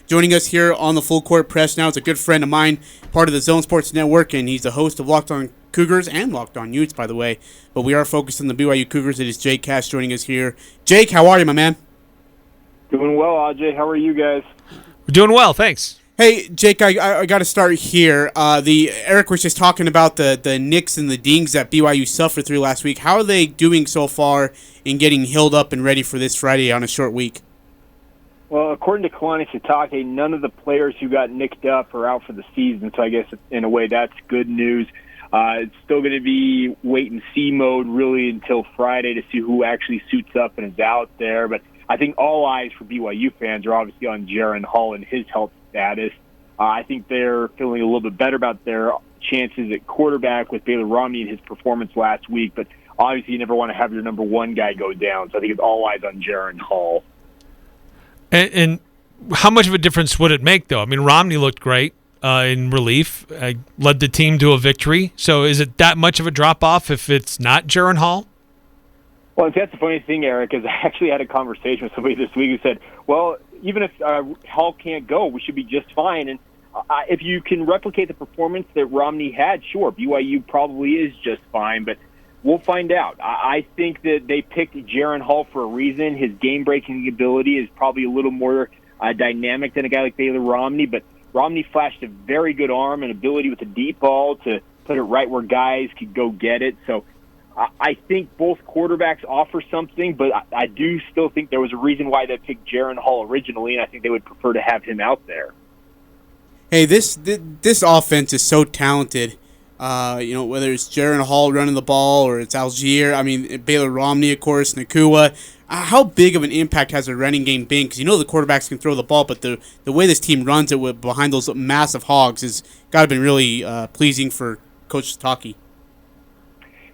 Joining us here on the Full Court Press now is a good friend of mine, part of the Zone Sports Network, and he's the host of Locked On Cougars and Locked On Utes, by the way. But we are focused on the BYU Cougars. It is Jake Cash joining us here. Jake, how are you, my man? Doing well, Ajay. How are you guys? We're doing well, thanks. Hey, Jake, I got to start here. Eric was just talking about the nicks and the dings that BYU suffered through last week. How are they doing so far in getting healed up and ready for this Friday on a short week? Well, according to Kalani Sitake, none of the players who got nicked up are out for the season, so I guess in a way that's good news. It's still going to be wait-and-see mode really until Friday to see who actually suits up and is out there. But I think all eyes for BYU fans are obviously on Jaren Hall and his health status. I think they're feeling a little bit better about their chances at quarterback with Baylor Romney and his performance last week, but obviously you never want to have your number one guy go down, so I think it's all eyes on Jaren Hall. And how much of a difference would it make, though? I mean, Romney looked great in relief, led the team to a victory, so is it that much of a drop-off if it's not Jaren Hall? Well, that's the funny thing, Eric, is I actually had a conversation with somebody this week who said, well, even if Hall can't go, we should be just fine. And if you can replicate the performance that Romney had, sure, BYU probably is just fine, but we'll find out. I think that they picked Jaren Hall for a reason. His game-breaking ability is probably a little more dynamic than a guy like Baylor Romney, but Romney flashed a very good arm and ability with the deep ball to put it right where guys could go get it. So I think both quarterbacks offer something, but I do still think there was a reason why they picked Jaren Hall originally, and I think they would prefer to have him out there. Hey, this offense is so talented. Whether it's Jaren Hall running the ball or it's Algier, Baylor Romney, of course, Nakua. How big of an impact has the running game been? Because the quarterbacks can throw the ball, but the way this team runs it behind those massive hogs has got to be really pleasing for Coach Sitake.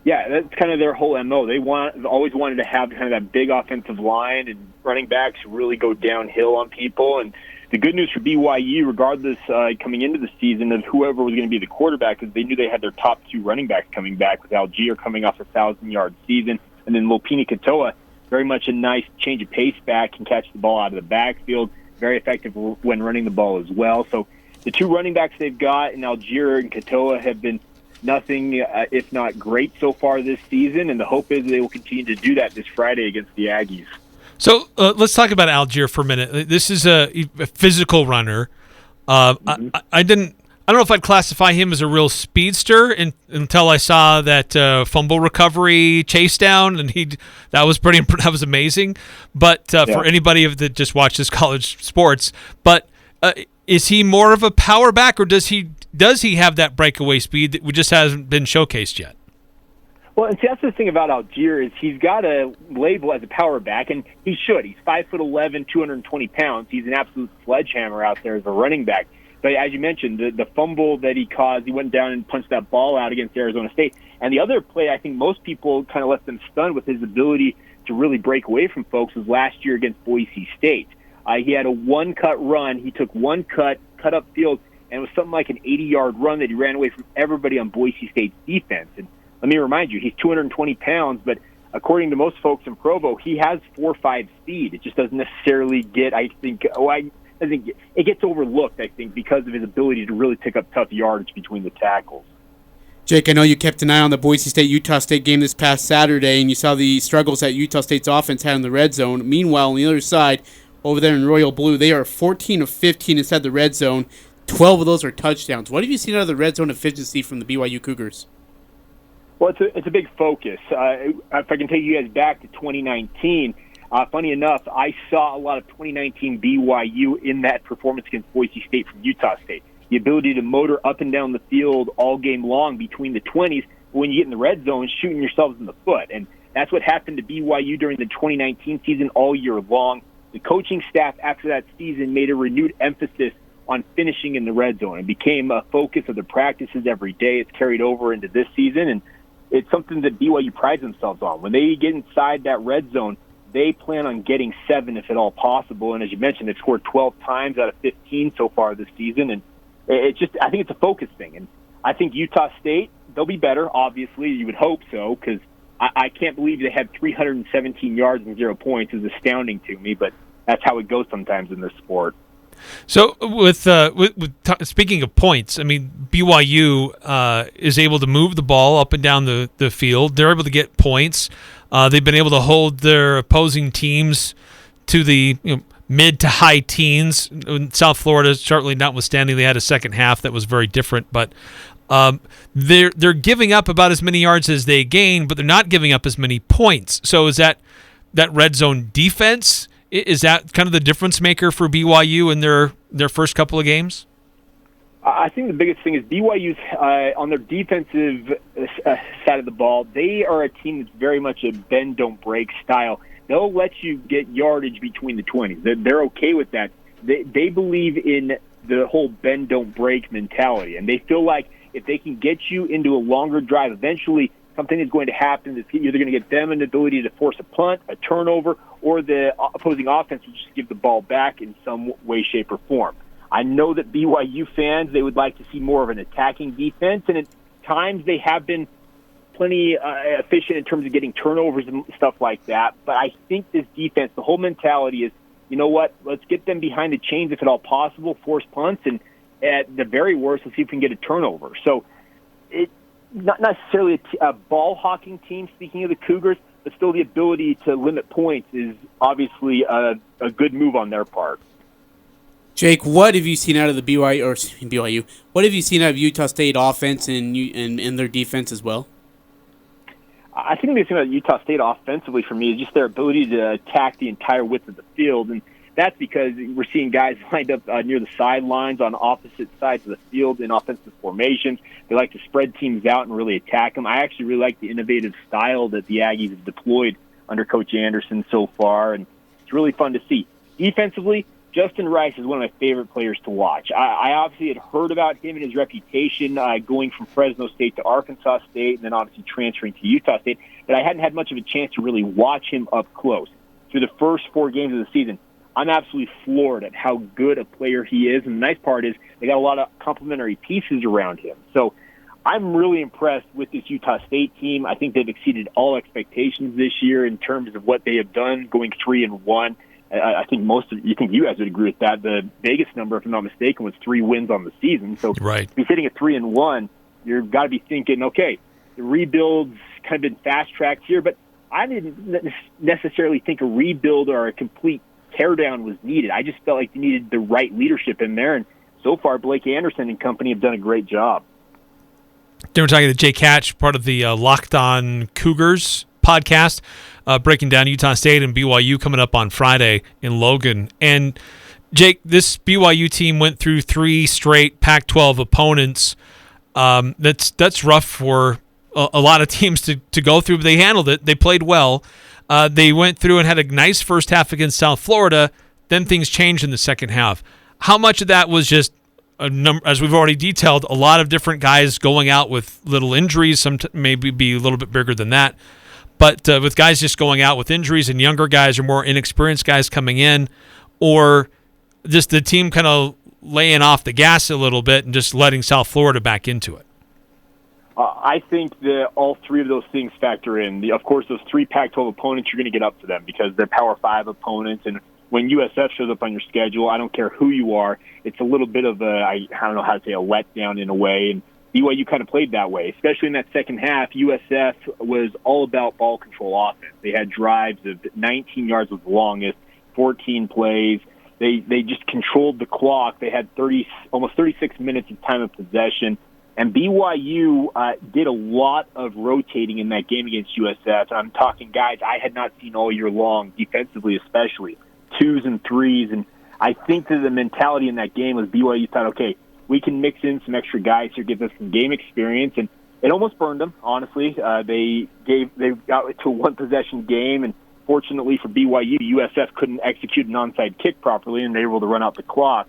Yeah, that's kind of their whole MO. They always wanted to have kind of that big offensive line and running backs really go downhill on people. And the good news for BYU, regardless coming into the season of whoever was going to be the quarterback, is they knew they had their top two running backs coming back, with Algier coming off a 1,000-yard season, and then Lopini Katoa, very much a nice change of pace back, can catch the ball out of the backfield, very effective when running the ball as well. So the two running backs they've got in Algier and Katoa have been nothing if not great so far this season, and the hope is they will continue to do that this Friday against the Aggies. So let's talk about Algier for a minute. This is a physical runner. I don't know if I'd classify him as a real speedster until I saw that fumble recovery chase down, and that was amazing. But for anybody that just watches college sports, is he more of a power back, or does he have that breakaway speed that just hasn't been showcased yet? Well, and see, that's the thing about Algier is he's got a label as a power back, and he should. He's 5'11", 220 pounds. He's an absolute sledgehammer out there as a running back. But as you mentioned, the fumble that he caused, he went down and punched that ball out against Arizona State. And the other play, I think most people kind of left them stunned with his ability to really break away from folks, was last year against Boise State. He had a one-cut run. He took one cut up field, and it was something like an 80-yard run that he ran away from everybody on Boise State's defense. And let me remind you, he's 220 pounds, but according to most folks in Provo, he has 4.5 speed. It just doesn't necessarily get, it gets overlooked, I think, because of his ability to really pick up tough yardage between the tackles. Jake, I know you kept an eye on the Boise State-Utah State game this past Saturday, and you saw the struggles that Utah State's offense had in the red zone. Meanwhile, on the other side, over there in Royal Blue, they are 14 of 15 inside the red zone. 12 of those are touchdowns. What have you seen out of the red zone efficiency from the BYU Cougars? Well, it's a big focus. If I can take you guys back to 2019, funny enough, I saw a lot of 2019 BYU in that performance against Boise State from Utah State. The ability to motor up and down the field all game long between the 20s, but when you get in the red zone, shooting yourselves in the foot. And that's what happened to BYU during the 2019 season all year long. The coaching staff after that season made a renewed emphasis on finishing in the red zone. It became a focus of the practices every day. It's carried over into this season, and it's something that BYU prides themselves on. When they get inside that red zone, they plan on getting 7 if at all possible. And as you mentioned, they've scored 12 times out of 15 so far this season. And I think it's a focus thing. And I think Utah State, they'll be better, obviously. You would hope so, because I can't believe they had 317 yards and 0 points. It's astounding to me, but that's how it goes sometimes in this sport. So speaking of points, I mean BYU is able to move the ball up and down the field. They're able to get points. They've been able to hold their opposing teams to the mid to high teens. In South Florida, certainly notwithstanding, they had a second half that was very different, but they're giving up about as many yards as they gain, but they're not giving up as many points. So is that red zone defense? Is that kind of the difference maker for BYU in their first couple of games? I think the biggest thing is BYU's on their defensive side of the ball. They are a team that's very much a bend, don't break style. They'll let you get yardage between the 20s. They're okay with that. They believe in the whole bend, don't break mentality, and they feel like if they can get you into a longer drive, eventually something is going to happen that's either going to get them an ability to force a punt, a turnover, or the opposing offense will just give the ball back in some way, shape, or form. I know that BYU fans, they would like to see more of an attacking defense, and at times they have been plenty efficient in terms of getting turnovers and stuff like that. But I think this defense, the whole mentality is, you know what, let's get them behind the chains if at all possible, force punts, and at the very worst, let's see if we can get a turnover. So it's not necessarily a ball-hawking team, speaking of the Cougars, but still the ability to limit points is obviously a good move on their part. Jake, what have you seen out of the BYU? What have you seen out of Utah State offense and their defense as well? I think the biggest thing about Utah State offensively for me is just their ability to attack the entire width of the field, and that's because we're seeing guys lined up near the sidelines on opposite sides of the field in offensive formations. They like to spread teams out and really attack them. I actually really like the innovative style that the Aggies have deployed under Coach Anderson so far, and it's really fun to see. Defensively, Justin Rice is one of my favorite players to watch. I obviously had heard about him and his reputation going from Fresno State to Arkansas State and then obviously transferring to Utah State, but I hadn't had much of a chance to really watch him up close. Through the first 4 games of the season, I'm absolutely floored at how good a player he is, and the nice part is they got a lot of complementary pieces around him. So I'm really impressed with this Utah State team. I think they've exceeded all expectations this year in terms of what they have done, going 3-1. I think you guys would agree with that. The Vegas number, if I'm not mistaken, was 3 wins on the season. So right. If you're sitting at 3-1, you've got to be thinking, okay, the rebuild's kind of been fast-tracked here, but I didn't necessarily think a rebuild or a complete teardown was needed. I just felt like they needed the right leadership in there, and so far Blake Anderson and company have done a great job. Then we're talking to Jake Hatch, part of the Locked On Cougars podcast, breaking down Utah State and BYU coming up on Friday in Logan. And Jake, this BYU team went through 3 straight Pac-12 opponents. That's rough for a lot of teams to go through, but they handled it. They played well. They went through and had a nice first half against South Florida. Then things changed in the second half. How much of that was just as we've already detailed, a lot of different guys going out with little injuries, some maybe be a little bit bigger than that. But with guys just going out with injuries and younger guys or more inexperienced guys coming in, or just the team kind of laying off the gas a little bit and just letting South Florida back into it? I think that all 3 of those things factor in. Of course, those 3 Pac-12 opponents, you're going to get up to them because they're Power 5 opponents. And when USF shows up on your schedule, I don't care who you are, it's a little bit of I don't know how to say, a letdown in a way. And BYU kind of played that way, especially in that second half. USF was all about ball control offense. They had drives of 19 yards was the longest, 14 plays. They just controlled the clock. They had almost 36 minutes of time of possession. And BYU did a lot of rotating in that game against USF. I'm talking guys I had not seen all year long, defensively especially, 2s and 3s. And I think that the mentality in that game was BYU thought, okay, we can mix in some extra guys here, give us some game experience. And it almost burned them, honestly. They got to a 1-possession game, and fortunately for BYU, USF couldn't execute an onside kick properly, and they were able to run out the clock.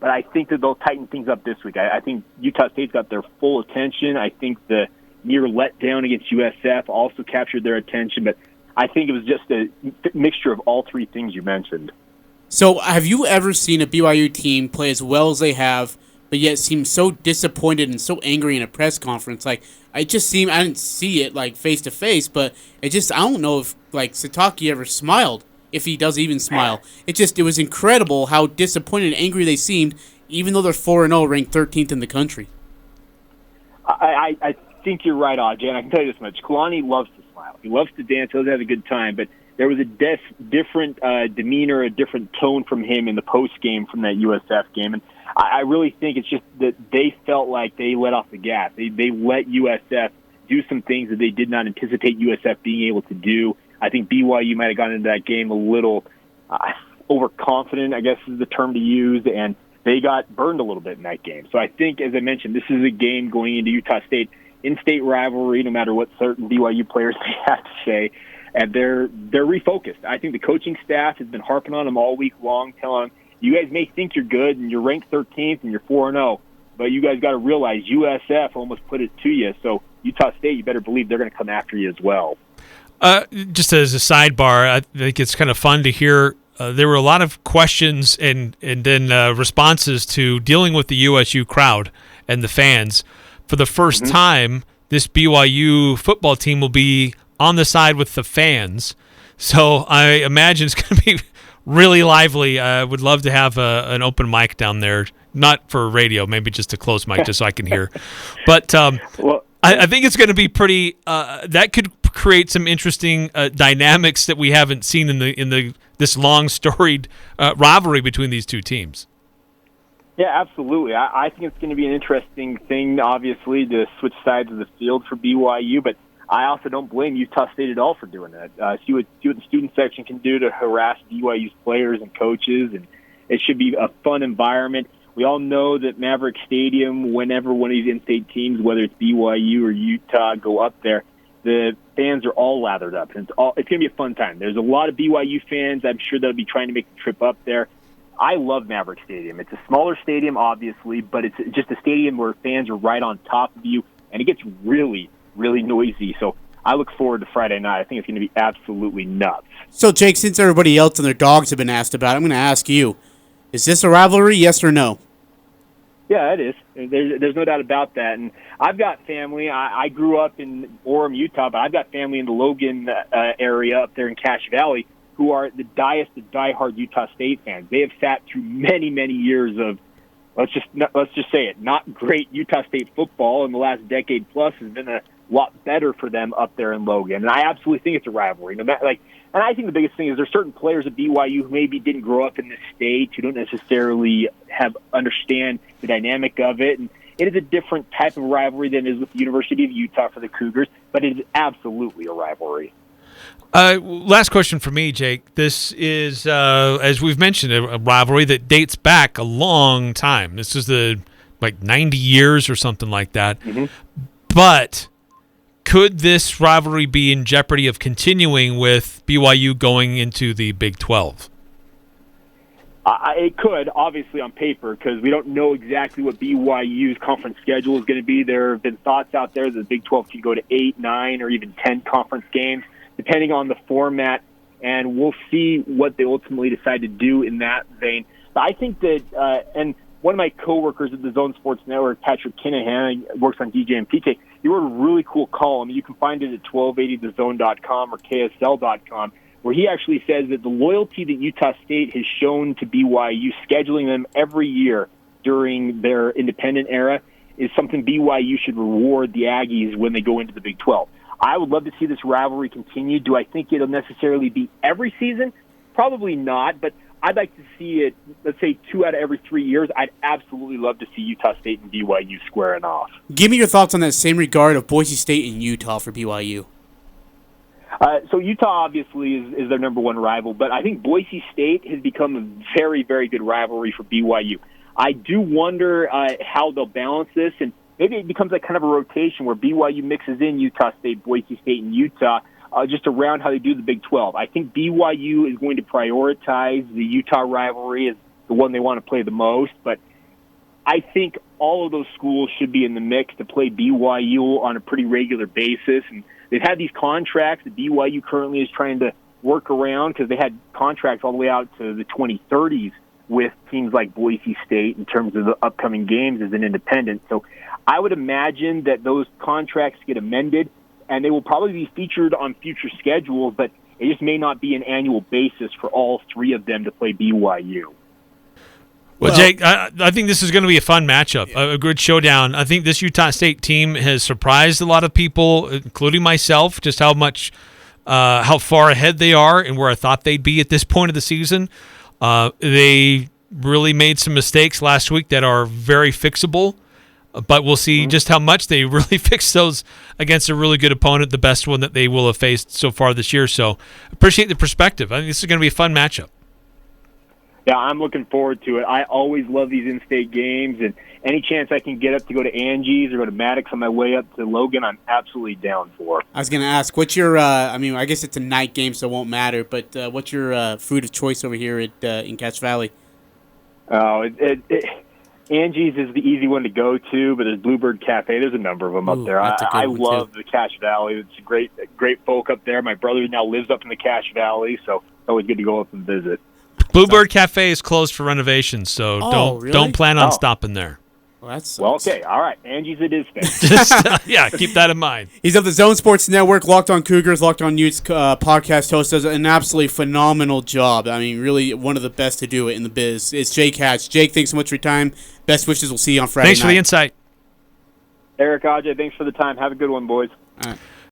But I think that they'll tighten things up this week. I think Utah State's got their full attention. I think the near letdown against USF also captured their attention. But I think it was just a mixture of all 3 things you mentioned. So have you ever seen a BYU team play as well as they have, but yet seem so disappointed and so angry in a press conference? Like, I didn't see it like face to face, but I don't know if like Sataki ever smiled if he does even smile. It was incredible how disappointed and angry they seemed, even though they're 4-0, ranked 13th in the country. I think you're right, Ajay, and I can tell you this much. Kalani loves to smile. He loves to dance. He loves to have a good time, but there was a different demeanor, a different tone from him in the post-game from that USF game, and I really think it's just that they felt like they let off the gas. They let USF do some things that they did not anticipate USF being able to do. I think BYU might have gone into that game a little overconfident, I guess is the term to use, and they got burned a little bit in that game. So I think, as I mentioned, this is a game going into Utah State, in-state rivalry, no matter what certain BYU players may have to say, and they're refocused. I think the coaching staff has been harping on them all week long, telling them, you guys may think you're good and you're ranked 13th and you're 4-0, but you guys got to realize USF almost put it to you. So Utah State, you better believe they're going to come after you as well. Just as a sidebar, I think it's kind of fun to hear. There were a lot of questions and then responses to dealing with the USU crowd and the fans. For the first time, this BYU football team will be on the side with the fans. So I imagine it's going to be really lively. I would love to have an open mic down there, not for radio, maybe just a closed mic just so I can hear. But I think it's going to be pretty. That could create some interesting dynamics that we haven't seen in this long storied rivalry between these two teams. Yeah, absolutely. I think it's going to be an interesting thing, obviously, to switch sides of the field for BYU, but I also don't blame Utah State at all for doing that. See what the student section can do to harass BYU's players and coaches, and it should be a fun environment. We all know that Maverick Stadium, whenever one of these in-state teams, whether it's BYU or Utah, go up there, the fans are all lathered up. And it's going to be a fun time. There's a lot of BYU fans. I'm sure they'll be trying to make the trip up there. I love Maverick Stadium. It's a smaller stadium, obviously, but it's just a stadium where fans are right on top of you, and it gets really, really noisy. So I look forward to Friday night. I think it's going to be absolutely nuts. So, Jake, since everybody else and their dogs have been asked about it, I'm going to ask you, is this a rivalry, yes or no? Yeah, it is. There's no doubt about that. And I've got family. I grew up in Orem, Utah, but I've got family in the Logan area up there in Cache Valley who are the diehard Utah State fans. They have sat through many, many years of, let's just say it, not great Utah State football in the last decade plus has been a lot better for them up there in Logan. And I absolutely think it's a rivalry. And I think the biggest thing is there's certain players at BYU who maybe didn't grow up in this state, who don't necessarily understand the dynamic of it. And it is a different type of rivalry than it is with the University of Utah for the Cougars, but it is absolutely a rivalry. Last question for me, Jake. This is, as we've mentioned, a rivalry that dates back a long time. This is 90 years or something like that. Mm-hmm. But could this rivalry be in jeopardy of continuing with BYU going into the Big 12? It could, obviously, on paper, because we don't know exactly what BYU's conference schedule is going to be. There have been thoughts out there that the Big 12 could go to 8, 9, or even 10 conference games, depending on the format, and we'll see what they ultimately decide to do in that vein. But I think that, and one of my coworkers at the Zone Sports Network, Patrick Kinahan, works on DJ and PK, he wrote a really cool column. You can find it at 1280thezone.com or KSL.com, where he actually says that the loyalty that Utah State has shown to BYU, scheduling them every year during their independent era, is something BYU should reward the Aggies when they go into the Big 12. I would love to see this rivalry continue. Do I think it'll necessarily be every season? Probably not, but I'd like to see it, let's say, 2 out of every 3 years. I'd absolutely love to see Utah State and BYU squaring off. Give me your thoughts on that same regard of Boise State and Utah for BYU. So Utah, obviously, is their number one rival, but I think Boise State has become a very, very good rivalry for BYU. I do wonder how they'll balance this, and maybe it becomes like kind of a rotation where BYU mixes in Utah State, Boise State, and Utah, just around how they do the Big 12. I think BYU is going to prioritize the Utah rivalry as the one they want to play the most, but I think all of those schools should be in the mix to play BYU on a pretty regular basis. And they've had these contracts that BYU currently is trying to work around because they had contracts all the way out to the 2030s with teams like Boise State in terms of the upcoming games as an independent. So I would imagine that those contracts get amended, and they will probably be featured on future schedules, but it just may not be an annual basis for all three of them to play BYU. Well, Jake, I think this is going to be a fun matchup, a good showdown. I think this Utah State team has surprised a lot of people, including myself, just how far ahead they are and where I thought they'd be at this point of the season. They really made some mistakes last week that are very fixable, but we'll see just how much they really fix those against a really good opponent, the best one that they will have faced so far this year. So appreciate the perspective. I think this is going to be a fun matchup. Yeah, I'm looking forward to it. I always love these in-state games, and any chance I can get up to go to Angie's or go to Maddox on my way up to Logan, I'm absolutely down for. I was going to ask, what's your, I guess it's a night game, so it won't matter, but what's your food of choice over here in Cache Valley? Oh, Angie's is the easy one to go to, but there's Bluebird Cafe. There's a number of them up there. I love the Cache Valley. It's great folk up there. My brother now lives up in the Cache Valley, so it's always good to go up and visit. Bluebird Cafe is closed for renovations, so don't plan on stopping there. Well, okay, all right. Angie's it is then. Yeah, keep that in mind. He's of the Zone Sports Network, Locked On Cougars, Locked On Utes podcast host. Does an absolutely phenomenal job. I mean, really one of the best to do it in the biz. It's Jake Hatch. Jake, thanks so much for your time. Best wishes. We'll see you on Friday night. Thanks for the insight. Eric, Ajay, thanks for the time. Have a good one, boys. All right.